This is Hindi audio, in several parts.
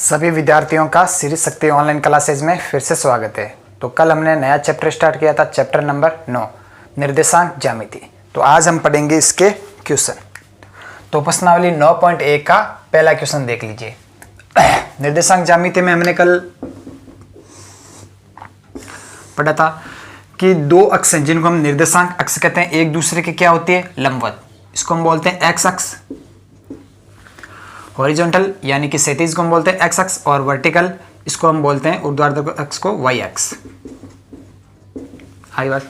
सभी विद्यार्थियों का श्री शक्ति ऑनलाइन क्लासेज में फिर से स्वागत है। तो कल हमने नया चैप्टर स्टार्ट किया था, चैप्टर नंबर 9 निर्देशांक ज्यामिति। तो आज हम पढ़ेंगे इसके क्वेश्चन। तो प्रश्नावली 9.1 का पहला क्वेश्चन देख लीजिए। निर्देशांक ज्यामिति में हमने कल पढ़ा था कि दो अक्ष हैं जिनको हम निर्देशांक अक्ष कहते हैं, एक दूसरे के क्या होती है, लंबवत। इसको हम बोलते हैं एक्स अक्ष, हॉरिजॉन्टल यानी कि क्षैतिज को हम बोलते हैं एक्स अक्ष, और वर्टिकल इसको हम बोलते हैं ऊर्ध्वाधर अक्ष को वाई अक्ष। आगे बात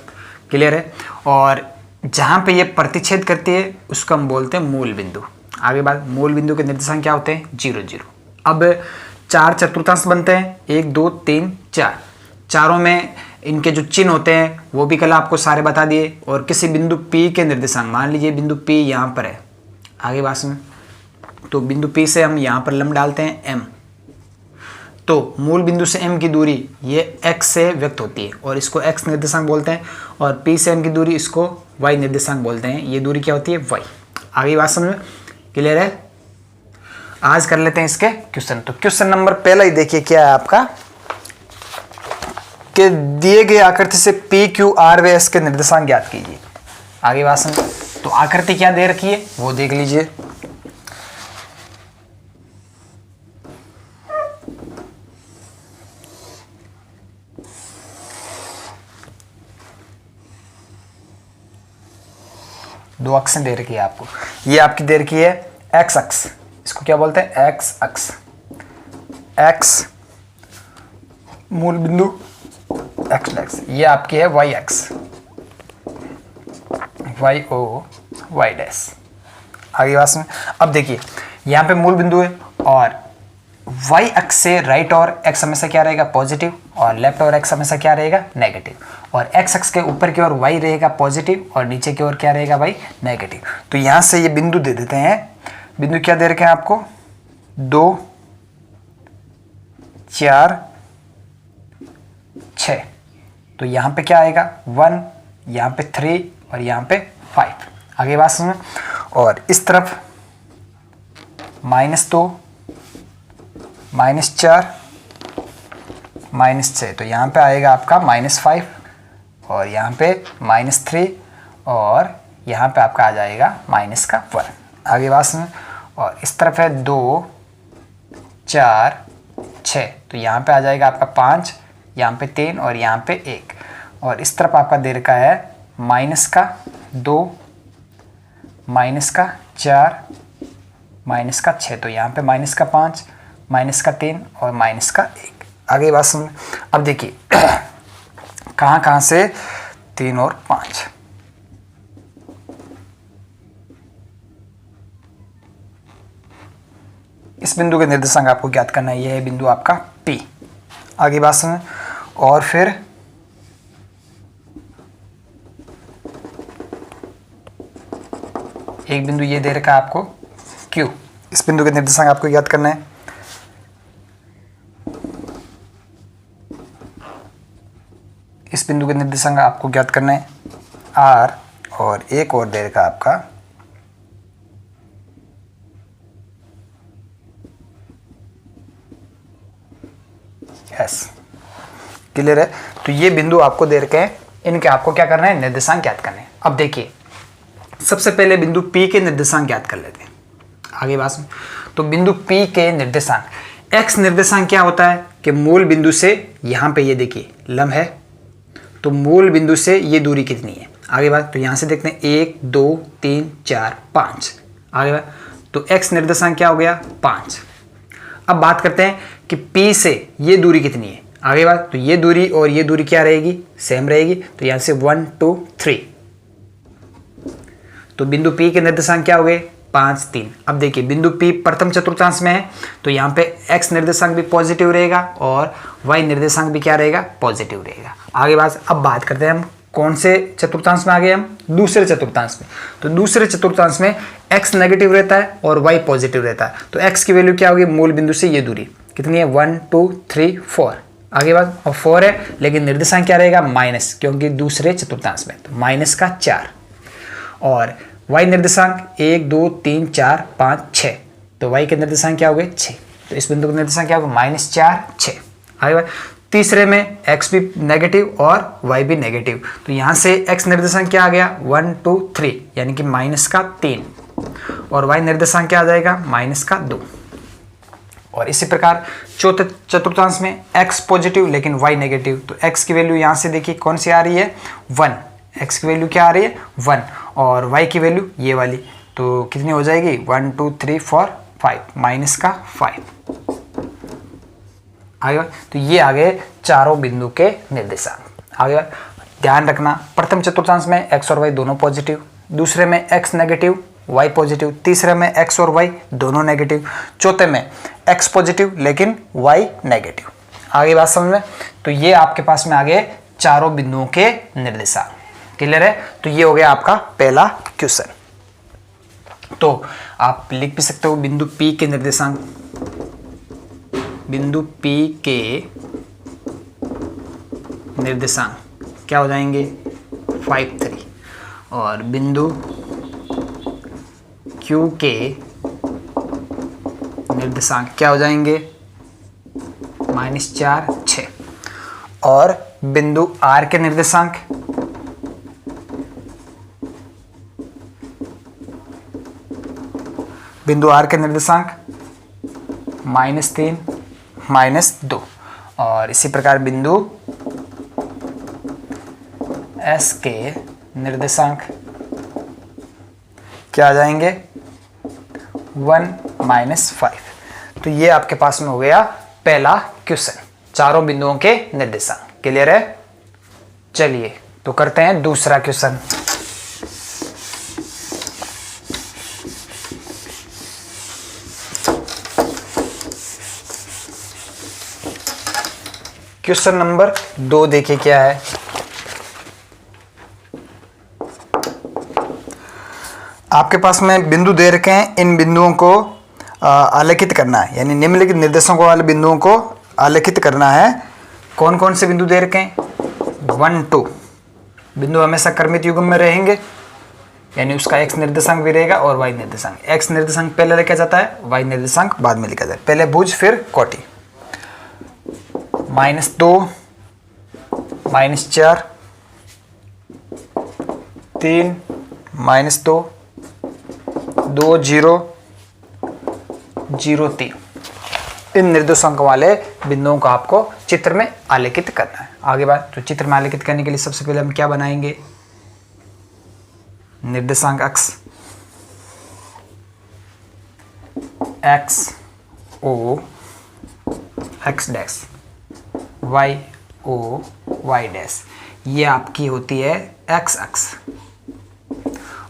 क्लियर है। और जहां पे ये प्रतिच्छेद करती है उसको हम बोलते हैं मूल बिंदु। आगे बात, मूल बिंदु के निर्देशांक क्या होते हैं, 0 0। अब चार चतुर्थांश बनते हैं, 1 2 3 4। चारों में इनके जो चिन्ह होते हैं वो भी कल आपको सारे बता दिए। और किसी बिंदु P के निर्देशांक, मान लीजिए बिंदु P यहाँ पर है, आगे बात में, तो बिंदु P से हम यहाँ पर लंब डालते हैं M। तो मूल बिंदु से M की दूरी ये x से व्यक्त होती है और इसको x निर्देशांक बोलते हैं, और P से M की दूरी इसको y निर्देशांक बोलते हैं। ये दूरी क्या होती है, y। आगे बात समझ में क्लियर है। आज कर लेते हैं इसके क्वेश्चन। तो क्वेश्चन नंबर पहला ही देखिए क्या है आपका, कि दिए गए आकृति से P Q R व S के निर्देशांक ज्ञात कीजिए। आगे बात समझ। तो आकृति क्या दे रखी है वो देख लीजिए। दो अक्षें दे रखी है आपको। ये आपकी दे रखी है एक्स अक्ष, इसको क्या बोलते हैं, एक्स अक्ष। एक्स मूल बिंदु एक्स एक्स, ये आपकी है वाई अक्ष, वाई ओ वाई डैश। आगे बात में। अब देखिए यहाँ पे मूल बिंदु है और वाई अक्ष से राइट और एक्स हमेशा क्या रहेगा, पॉजिटिव, और लेफ्ट और एक्स हमेशा क्या रहेगा, नेगेटिव। और एक्स अक्ष के ऊपर की ओर वाई रहेगा पॉजिटिव और नीचे की ओर क्या रहेगा, वाई नेगेटिव। तो यहाँ से ये बिंदु दे देते हैं। बिंदु क्या दे रखे हैं आपको, 2 4 6। तो यहाँ पे क्या आएगा, 1, यहाँ पे 3 और यहाँ पे 5। आगे बात सुनो। और इस तरफ -2 -4 -6, तो यहाँ पे आएगा आपका -5, और यहाँ पे -3, और यहाँ पे आपका आ जाएगा -1। आगे बात सुनो। और इस तरफ है 2 4 6, तो यहाँ पे आ जाएगा आपका 5, यहाँ पे 3 और यहाँ पे 1। और इस तरफ आपका दे रखा है -2 -4 -6, तो यहाँ पे -5 -3 और -1। आगे बात सुन। अब देखिए कहाँ से 3 और 5। इस बिंदु के निर्देशांक आपको ज्ञात करना है। यह है बिंदु आपका P। आगे बात सुन। और फिर एक बिंदु ये दे रखा है आपको Q। इस बिंदु के निर्देशांक आपको ज्ञात करना है। इस बिंदु के निर्देशांक आपको ज्ञात करना है R, और एक और दे रखा आपका S। क्लियर है। तो ये बिंदु आपको दे रखे हैं, इनके आपको क्या करना है, निर्देशांक ज्ञात करने हैं। अब देखिए सबसे पहले बिंदु P के निर्देशांक ज्ञात कर लेते हैं। आगे बात सुन। तो बिंदु P के निर्देशांक, x निर्देशांक क्या होता है कि मूल बिंदु से यहाँ पे ये देखिए लंब है, तो मूल बिंदु से ये दूरी कितनी है। आगे बात, तो यहाँ से देखते हैं 1 2 3 4 5। आगे बात, तो x निर्देशांक क्या हो गया, 5। अब बात करते हैं कि P से ये दूरी कितनी है। आगे बात, तो ये दूरी और ये दूरी क्या रहेगी, सेम रहेगी। तो यहाँ से 1 2 3, तो बिंदु P के निर्देशांक क्या हो गए, 5 3। अब देखिए बिंदु P प्रथम चतुर्थांश में है, तो यहाँ पे x निर्देशांक भी पॉजिटिव रहेगा और y निर्देशांक भी क्या रहेगा, पॉजिटिव रहेगा। आगे बात, अब बात करते हैं हम कौन से चतुर्थांश में आ गए, हम दूसरे चतुर्थांश में। तो दूसरे चतुर्थांश में x नेगेटिव रहता है और y पॉजिटिव रहता है। तो x की वैल्यू क्या होगी, मूल बिंदु से ये दूरी कितनी है, 1 2 3 4। आगे बात, और 4 है लेकिन निर्देशांक क्या रहेगा, माइनस, क्योंकि दूसरे चतुर्थांश में, तो -4। और y निर्देशांक 1 2 3 4 5 6, तो y के निर्देशांक क्या हो गए, 6। तो इस बिंदु का निर्देशांक क्या होगा, -4 6। आगे बात, तीसरे में x भी नेगेटिव और y भी नेगेटिव, तो यहाँ से x निर्देशांक क्या आ गया 1 2 3 यानी कि -3 और y निर्देशांक क्या आ जाएगा -2। और इसी प्रकार चौथे चतुर्थांश में x पॉजिटिव लेकिन y नेगेटिव, तो x की वैल्यू यहाँ से देखिए कौन सी आ रही है 1, x की वैल्यू क्या आ रही है 1 और y की वैल्यू ये वाली, तो कितनी हो जाएगी 1 2 3 4 5 -5। आगे तो ये आ गए चारों बिंदु के निर्देशांक। आगे ध्यान रखना, प्रथम चतुर्थांश में x और y दोनों पॉजिटिव, दूसरे में x नेगेटिव y पॉजिटिव, तीसरे में x और y दोनों नेगेटिव, चौथे में x पॉजिटिव लेकिन y नेगेटिव। आगे बात समझ में, तो ये आपके पास में आ गए चारों बिंदुओं के निर्देशांक। क्लियर है, तो ये हो गया आपका पहला क्वेश्चन। तो आप लिख भी सकते हो बिंदु P के निर्देशांक, बिंदु P के निर्देशांक क्या हो जाएंगे 5 3 और बिंदु Q के निर्देशांक क्या हो जाएंगे -4 6 और बिंदु R के निर्देशांक -3 -2 और इसी प्रकार बिंदु S के निर्देशांक क्या आ जाएंगे 1 -5। तो ये आपके पास में हो गया पहला क्वेश्चन, चारों बिंदुओं के निर्देशांक। क्लियर है, चलिए तो करते हैं दूसरा क्वेश्चन। क्वेश्चन नंबर 2 देखिए क्या है। आपके पास में बिंदु दे रखे हैं, इन बिंदुओं को आलेखित करना है, यानी निम्नलिखित निर्देशांकों वाले बिंदुओं को आलेखित करना है। कौन कौन से बिंदु दे रखे हैं 1 2 बिंदु हमेशा क्रमित युग्म में रहेंगे, यानी उसका x निर्देशांक भी रहेगा और y निर्देशांक। x निर्देशांक पहले लिखा जाता है, y निर्देशांक बाद में लिखा जाता है, पहले भुज फिर कोटि। -2 -4 3 -2 2 0 0 3 इन निर्देशांक वाले बिंदुओं को आपको चित्र में आलेखित करना है। आगे बात, तो चित्र में आलेखित करने के लिए सबसे पहले हम क्या बनाएंगे, निर्देशांक अक्ष x o x dash y o y dash, ये आपकी होती है x अक्ष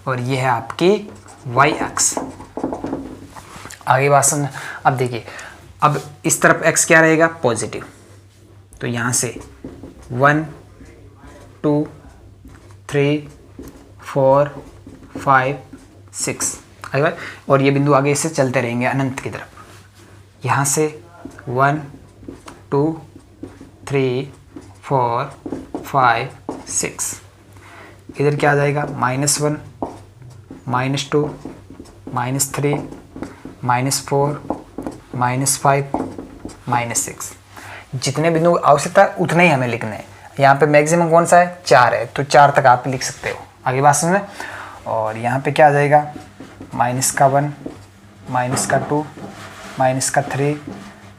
और ये है आपकी y अक्ष। आगे बात समझ। अब देखिए, अब इस तरफ x क्या रहेगा पॉजिटिव, तो यहाँ से 1 2 3 4 5 6 आगे बात, और ये बिंदु आगे इससे चलते रहेंगे अनंत की तरफ। यहाँ से 1 2 3 4 5 6 इधर क्या आ जाएगा -1 -2 -3 -4 -5 -6। जितने बिंदु आवश्यकता है उतने ही हमें लिखने हैं। यहाँ पे मैक्सिमम कौन सा है 4 है, तो 4 तक आप लिख सकते हो। आगे बात समझ में। और यहाँ पे क्या आ जाएगा -1 -2 -3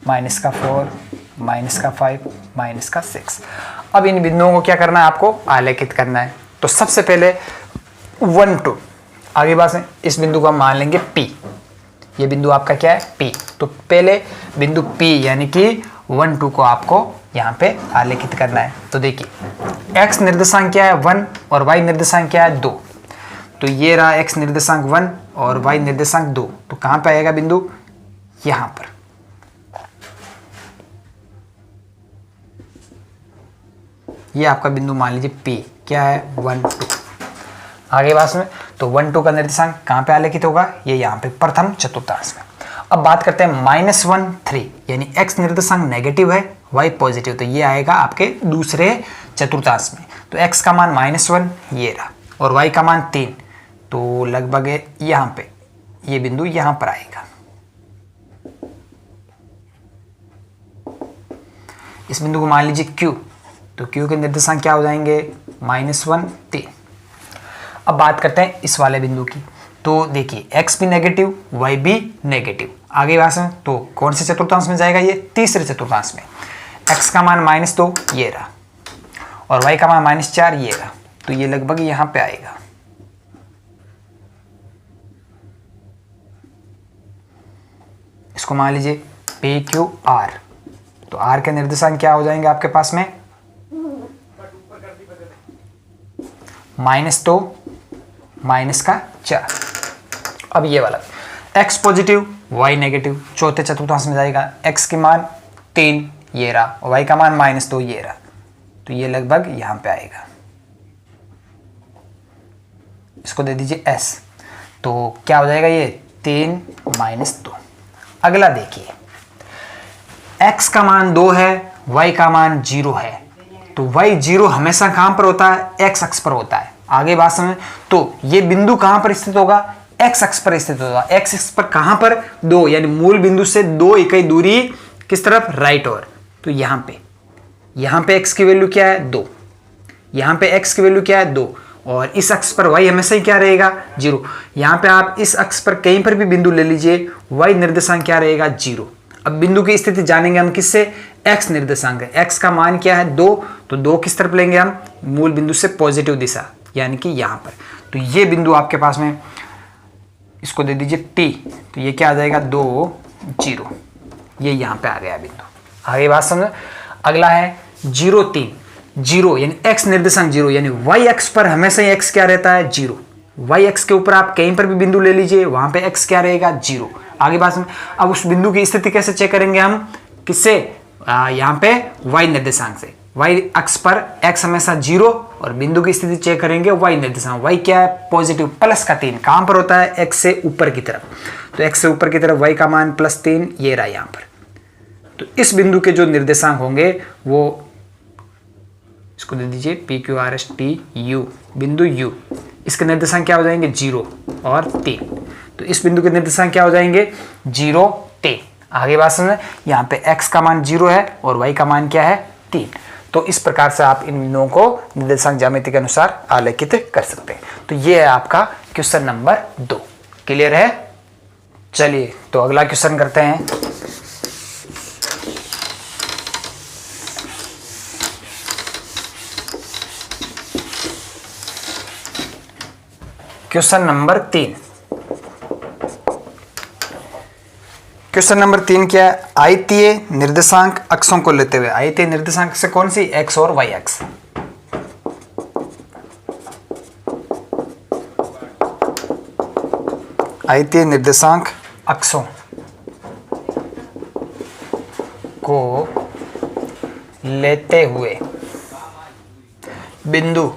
-4 -5 अब इन बिंदुओं को क्या करना है, आपको आलेखित करना है। तो सबसे पहले 1 2 आगे बात में इस बिंदु को हम मान लेंगे P। ये बिंदु आपका क्या है P। तो पहले बिंदु P यानी कि 1 2 को आपको यहाँ पे आलेखित करना है। तो देखिए x निर्देशांक क्या है 1 और y निर्देशांक क्या है 2। तो ये रहा x निर्देशांक 1 और y निर्देशांक 2। तो कहाँ पे आएगा बिंदु, यहाँ पर। ये आपका बिंदु मान लीजिए P क्या है 1 2। आगे बात में, तो 1 2 का निर्देशांक कहाँ पे आलेखित होगा, ये यहाँ पे प्रथम चतुर्थांश में। अब बात करते हैं -1 3 यानी x निर्देशांक नेगेटिव है y पॉजिटिव, तो ये आएगा आपके दूसरे चतुर्थांश में। तो x का मान -1 ये रहा और y का मान 3, तो लगभग यहाँ पे ये बिंदु यहाँ पर आएगा। इस बिंदु को मान लीजिए Q, तो Q के निर्देशांक क्या हो जाएंगे, -1 3। अब बात करते हैं इस वाले बिंदु की। तो देखिए x भी नेगेटिव, y भी नेगेटिव। आगे बात में तो कौन से चतुर्थांश में जाएगा, ये तीसरे चतुर्थांश में। x का मान -2 ये रहा और y का मान -4 ये रहा, तो ये लगभग यहां पे आएगा। इसको मान लीजिए PQR, तो R के निर्देशांक क्या हो जाएंगे आपके पास में, -2 -4। अब ये वाला x पॉजिटिव y नेगेटिव, चौथे चतुर्थांश में जाएगा। x के मान 3 ये रहा और y का मान -2 ये रहा, तो ये लगभग यहां पे आएगा। इसको दे दीजिए s, तो क्या हो जाएगा ये 3 -2। अगला देखिए, x का मान 2 है, y का मान 0 है, तो y 0 हमेशा कहां पर होता है, x अक्ष पर होता है। आगे बात समझ, तो ये बिंदु कहां पर स्थित होगा, x अक्ष पर स्थित होगा। x अक्ष पर कहां पर, 2, यानी मूल बिंदु से 2 इकाई दूरी किस तरफ, राइट ओर। तो यहां पे x की वैल्यू क्या है, 2, यहां पे x की वैल्यू क्या है, 2, और इस अक्ष पर y हमेशा ही क्या रहेगा, 0। यहां पे आप इस अक्ष पर कहीं पर भी बिंदु ले लीजिए, y निर्देशांक क्या रहेगा, 0। अब बिंदु की स्थिति जानेंगे हम किससे, x निर्देशांक। x का मान क्या है, 2, तो 2 किस तरफ लेंगे हम, मूल बिंदु से पॉजिटिव दिशा, यानी कि यहां पर। तो ये बिंदु आपके पास में, इसको दे दीजिए t, तो ये क्या आ जाएगा, 2 0, ये यहां पे आ गया बिंदु। आगे बात समझ। अगला है 0 3, 0 यानी x निर्देशांक 0, यानी y अक्ष पर हमेशा ही x क्या रहता है, 0। y अक्ष के ऊपर आप कहीं पर भी बिंदु ले लीजिए, वहां पे x क्या रहेगा, 0। आगे बात समझ। अब उस बिंदु की स्थिति कैसे चेक करेंगे हम, किससे, यहाँ पे y निर्देशांक से। y अक्ष पर x हमेशा 0 और बिंदु की स्थिति चेक करेंगे y निर्देशांक। y क्या है, पॉजिटिव, +3 कहां पर होता है, x से ऊपर की तरफ। तो x से ऊपर की तरफ y का मान +3 ये रहा यहां पर। तो इस बिंदु के जो निर्देशांक होंगे वो, इसको दे दीजिए PQRSTU, बिंदु U, इसके निर्देशांक क्या हो जाएंगे, 0 और 3। तो इस बिंदु के निर्देशांक क्या हो जाएंगे, 0 3। आगे बात समझ। यहाँ पे x का मान 0 है और y का मान क्या है, 3। तो इस प्रकार से आप इन बिंदुओं को निर्देशांक ज्यामिति के अनुसार आलेखित कर सकते हैं। तो ये है आपका क्वेश्चन नंबर 2। क्लियर है। चलिए तो अगला क्वेश्चन करते हैं। Question number 3। क्वेश्चन नंबर 3 क्या है, आयतीय निर्देशांक अक्षों को लेते हुए। आयतीय निर्देशांक से कौन सी, x और y अक्ष। आयतीय निर्देशांक अक्षों को लेते हुए बिंदु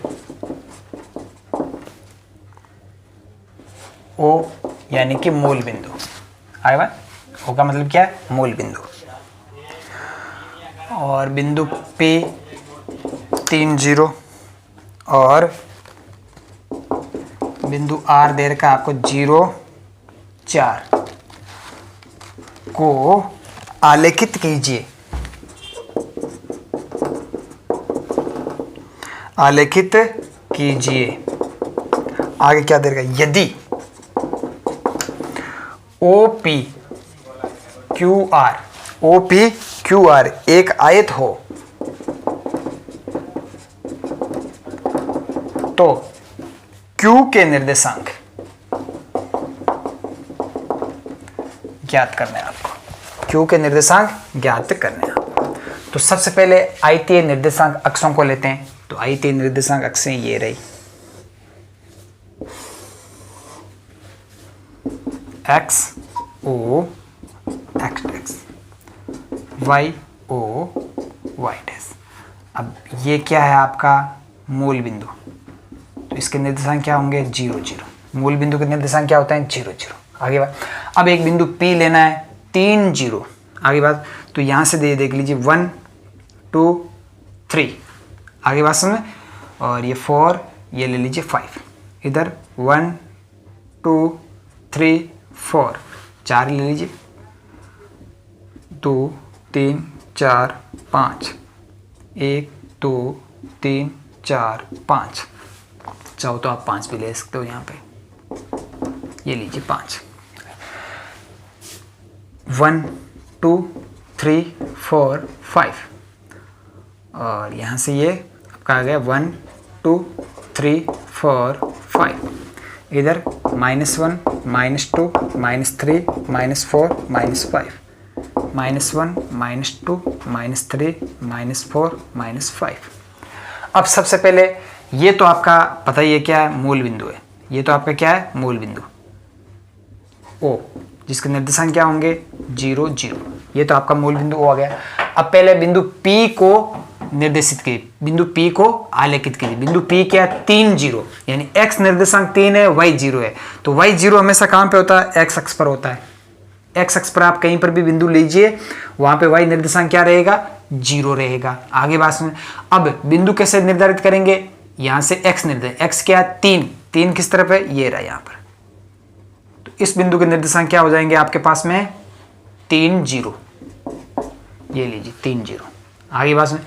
O यानी कि मूल बिंदु। आगे बात, O का मतलब क्या है, मूल बिंदु। और बिंदु P 3 0 और बिंदु R दे रखा आपको 0 4 को आलेखित कीजिए। आलेखित कीजिए। आगे क्या दे रखा, यदि OPQR एक आयत हो तो Q के निर्देशांक ज्ञात करने हैं आपको। Q के निर्देशांक ज्ञात करने हैं। तो सबसे पहले आयतीय निर्देशांक अक्षों को लेते हैं। तो आयतीय निर्देशांक अक्षें ये रही, x o x y o y dash. अब ये क्या है आपका मूल बिंदु, तो इसके निर्देशांक क्या होंगे, 0 0। मूल बिंदु के निर्देशांक क्या होता है, 0 0। आगे बात, अब एक बिंदु P लेना है, 3 0। आगे बात, तो यहां से देख लीजिए 1 2 3। आगे बात समझ। और ये 4, ये ले लीजिए 5। इधर 1 2 3 4, 4 ले लीजिए, 2 3 4 5 1 2 3 4 5, चाहो तो आप 5 भी ले सकते हो यहाँ पे, ये लीजिए 5। 1 2 3 4 5, और यहाँ से ये आपका आ गया 1 2 3 4 5, इधर -1 -2 -3 -4 -5, -1 -2 -3 -4 -5। अब सबसे पहले ये तो आपका पता ही है क्या है, मूल बिंदु है। ये तो आपका क्या है, मूल बिंदु O, जिसके निर्देशांक क्या होंगे 0 0। ये तो आपका मूल बिंदु O आ गया। अब पहले बिंदु P को निर्देशित कीजिए, बिंदु P को आलेखित कीजिए। बिंदु P क्या है, 3 0, यानी x निर्देशांक 3 है, y 0 है। तो y 0 हमेशा कहां पे होता है, x अक्ष पर होता है। x अक्ष पर आप कहीं पर भी बिंदु लीजिए, वहां पे y निर्देशांक क्या रहेगा, 0 रहेगा। आगे बात सुन। अब बिंदु कैसे निर्धारित करेंगे, यहां से x निर्देशांक, x क्या है 3, 3 किस तरफ है, ये रहा यहां पर। तो इस बिंदु के निर्देशांक क्या हो जाएंगे आपके पास में 3 0, ये लीजिए 3 0। आगे बात सुन।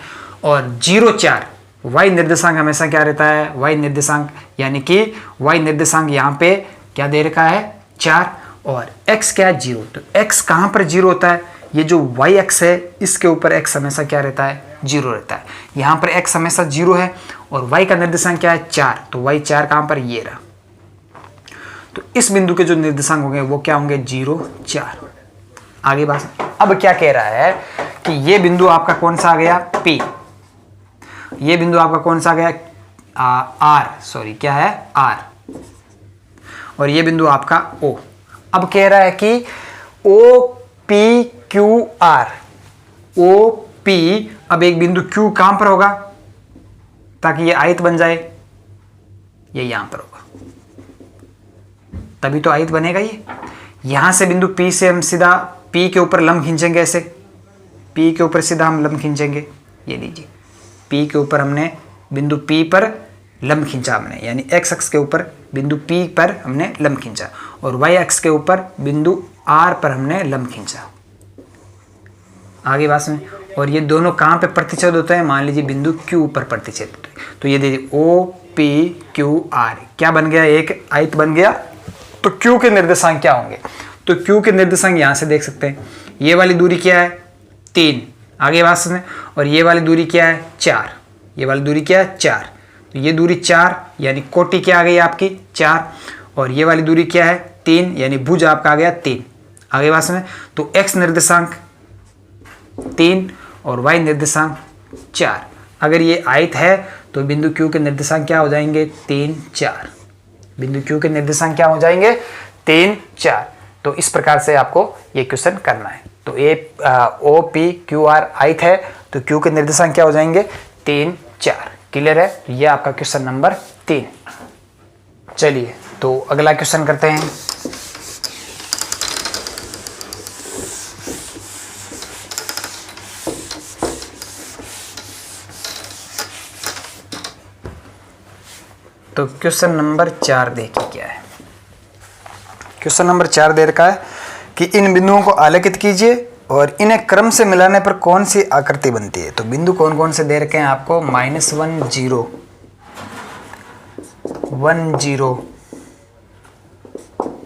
और 0 4, y निर्देशांक हमेशा क्या रहता है, y निर्देशांक, यानी कि y निर्देशांक यहाँ पे क्या दे रखा है 4, और x क्या है 0। तो x कहाँ पर 0 होता है, ये जो y अक्ष है इसके ऊपर x हमेशा क्या रहता है, 0 रहता है। यहाँ पर x हमेशा 0 है, और y का निर्देशांक क्या है 4, तो y 4 कहाँ पर, ये रहा। तो इस बिंदु के जो निर्देशांक होंगे वो क्या होंगे 0 4। आगे बात। अब क्या कह रहा है कि ये बिंदु आपका कौन सा आ गया P, ये बिंदु आपका कौन सा आ गया R, सॉरी क्या है R, और ये बिंदु आपका O। अब कह रहा है कि OPQR, OP, अब एक बिंदु Q कहां पर होगा ताकि ये आयत बन जाए, ये यहां पर होगा, तभी तो आयत बनेगा ये। यहां से बिंदु P से हम सीधा P के ऊपर लंब खींचेंगे, ऐसे P के ऊपर सीधा हम लंब खींचेंगे, ये लीजिए P के ऊपर हमने बिंदु P पर लंब खींचा हमने, यानी x अक्ष के ऊपर बिंदु P पर हमने लंब खींचा, और y अक्ष के ऊपर बिंदु R पर हमने लंब खींचा। आगे बात में। और ये दोनों कहाँ पे प्रतिच्छेद होते हैं, मान लीजिए बिंदु Q पर प्रतिच्छेद होते हैं। तो ये देखिए OPQR क्या बन गया, एक आयत बन गया। तो Q के निर्देशांक क्या होंगे, तो Q के निर्देशांक यहाँ से देख सकते हैं। ये वाली दूरी क्या है 3, आगे बात सुने, और ये वाली दूरी क्या है 4, ये वाली दूरी क्या है 4, तो ये दूरी 4, यानी कोटि क्या आ गई आपकी 4, और ये वाली दूरी क्या है 3, यानी भुज आपका आ गया 3। आगे बात सुने। तो x निर्देशांक 3 और y निर्देशांक 4। अगर ये आयत है तो बिंदु Q के निर्देशांक क्या हो जाएंगे 3 4, बिंदु Q के निर्देशांक क्या हो जाएंगे 3 4। तो इस प्रकार से आपको ये क्वेश्चन करना है। तो OPQR आयत है, तो Q के निर्देशांक क्या हो जाएंगे 3 4। क्लियर है। तो ये आपका क्वेश्चन नंबर 3। चलिए तो अगला क्वेश्चन करते हैं। तो क्वेश्चन नंबर 4 देखिए क्या है। क्वेश्चन नंबर 4 दे रखा है कि इन बिंदुओं को आलेखित कीजिए और इन्हें क्रम से मिलाने पर कौन सी आकृति बनती है। तो बिंदु कौन कौन से दे रखे हैं आपको, -1 0 1 0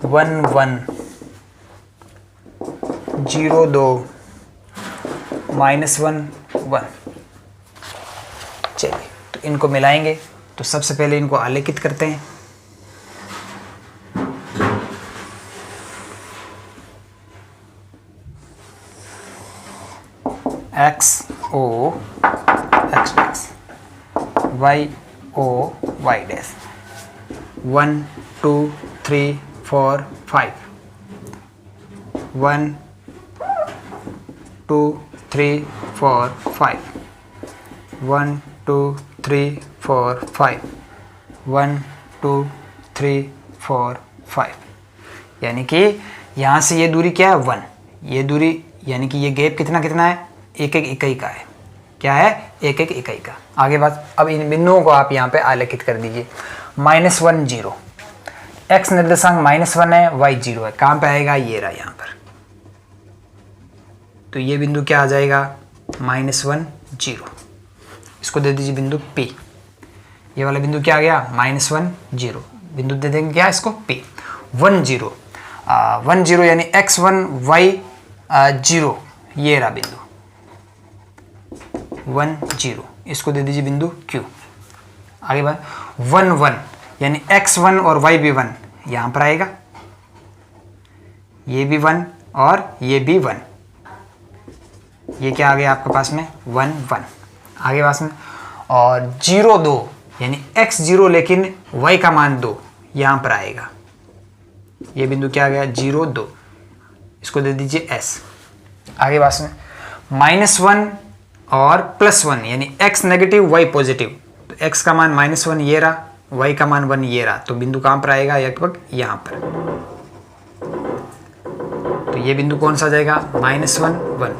1 1 0 2 -1 1। चलिए तो इनको मिलाएंगे। तो सबसे पहले इनको आलेखित करते हैं। x o x dash, y o y dash, 1 2 3 4 5, 1 2 3 4 5, 1 2 3 4 5, 1 2 3 4 5। यानी कि यहाँ से ये दूरी क्या है 1, ये दूरी यानी कि ये गैप कितना कितना है, एक एक इकाई का है। क्या है, एक एक इकाई का। आगे बात। अब इन बिंदुओं को आप यहाँ पे आलेखित कर दीजिए। -1 0, x निर्देशांक -1 है, y 0 है। कहाँ पे आएगा, ये रहा यहाँ पर। तो ये बिंदु क्या आ जाएगा -1 0। इसको दे दीजिए बिंदु P। ये वाला बिंदु क्या आ गया, -1 0, बिंदु दे देंगे क्या इसको P। 1 0 1 0 यानी x1 y 0, ये रहा बिंदु 1 0, इसको दे दीजिए बिंदु Q। आगे बात 1 1 यानी x1 और y भी 1, यहाँ पर आएगा, ये भी 1 और ये भी 1, ये क्या आ गया आपके पास में 1 1। आगे पास में और 0 2 यानी x0 लेकिन y का मान 2, यहाँ पर आएगा, ये बिंदु क्या आ गया 0 2, इसको दे दीजिए S। आगे पास में -1 और +1 यानी x नेगेटिव y पॉजिटिव, तो x का मान -1 ये रहा, y का मान 1 ये रहा, तो बिंदु कहाँ पर आएगा, लगभग यहाँ पर। तो ये बिंदु कौन सा आ जाएगा, -1 1,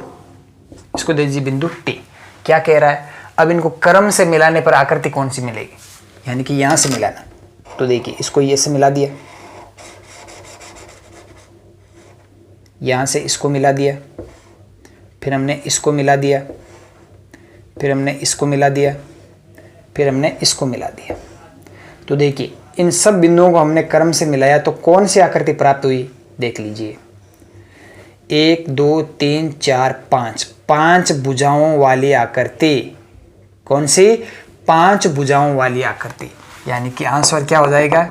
इसको दे दीजिए बिंदु T। क्या कह रहा है, अब इनको क्रम से मिलाने पर आकृति कौन सी मिलेगी, यानी कि यहाँ से मिलाना। तो देखिए इसको ये से मिला दिया, यहाँ से इसको मिला दिया, फिर हमने इसको मिला दिया, फिर हमने इसको मिला दिया, फिर हमने इसको मिला दिया। तो देखिए इन सब बिंदुओं को हमने क्रम से मिलाया तो कौन सी आकृति प्राप्त हुई, देख लीजिए 1 2 3 4 5, 5 भुजाओं वाली आकृति। कौन सी, 5 भुजाओं वाली आकृति, यानी कि आंसर क्या हो जाएगा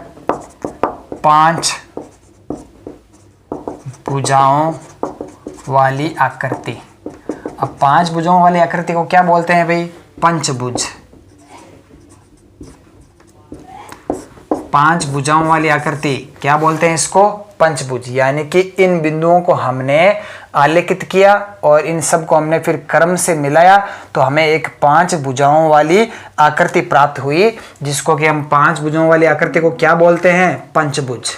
5 भुजाओं वाली आकृति। अब 5 भुजाओं वाली आकृति को क्या बोलते हैं भाई, पंचभुज। 5 भुजाओं वाली आकृति क्या बोलते हैं इसको, पंचभुज। यानी कि इन बिंदुओं को हमने आलेखित किया और इन सब को हमने फिर क्रम से मिलाया तो हमें एक 5 भुजाओं वाली आकृति प्राप्त हुई, जिसको कि हम 5 भुजाओं वाली आकृति को क्या बोलते हैं, पंचभुज।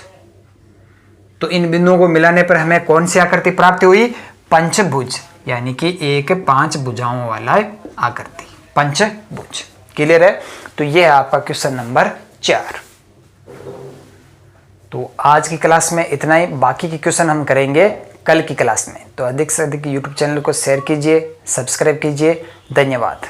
तो इन बिंदुओं को मिलाने पर हमें कौन सी आकृति प्राप्त हुई, पंचभुज, यानी कि एक 5 भुजाओं वाला आकृति, पंचभुज। क्लियर है। तो ये है आपका क्वेश्चन नंबर 4। तो आज की क्लास में इतना ही, बाकी के क्वेश्चन हम करेंगे कल की क्लास में। तो अधिक से अधिक यूट्यूब चैनल को शेयर कीजिए, सब्सक्राइब कीजिए। धन्यवाद।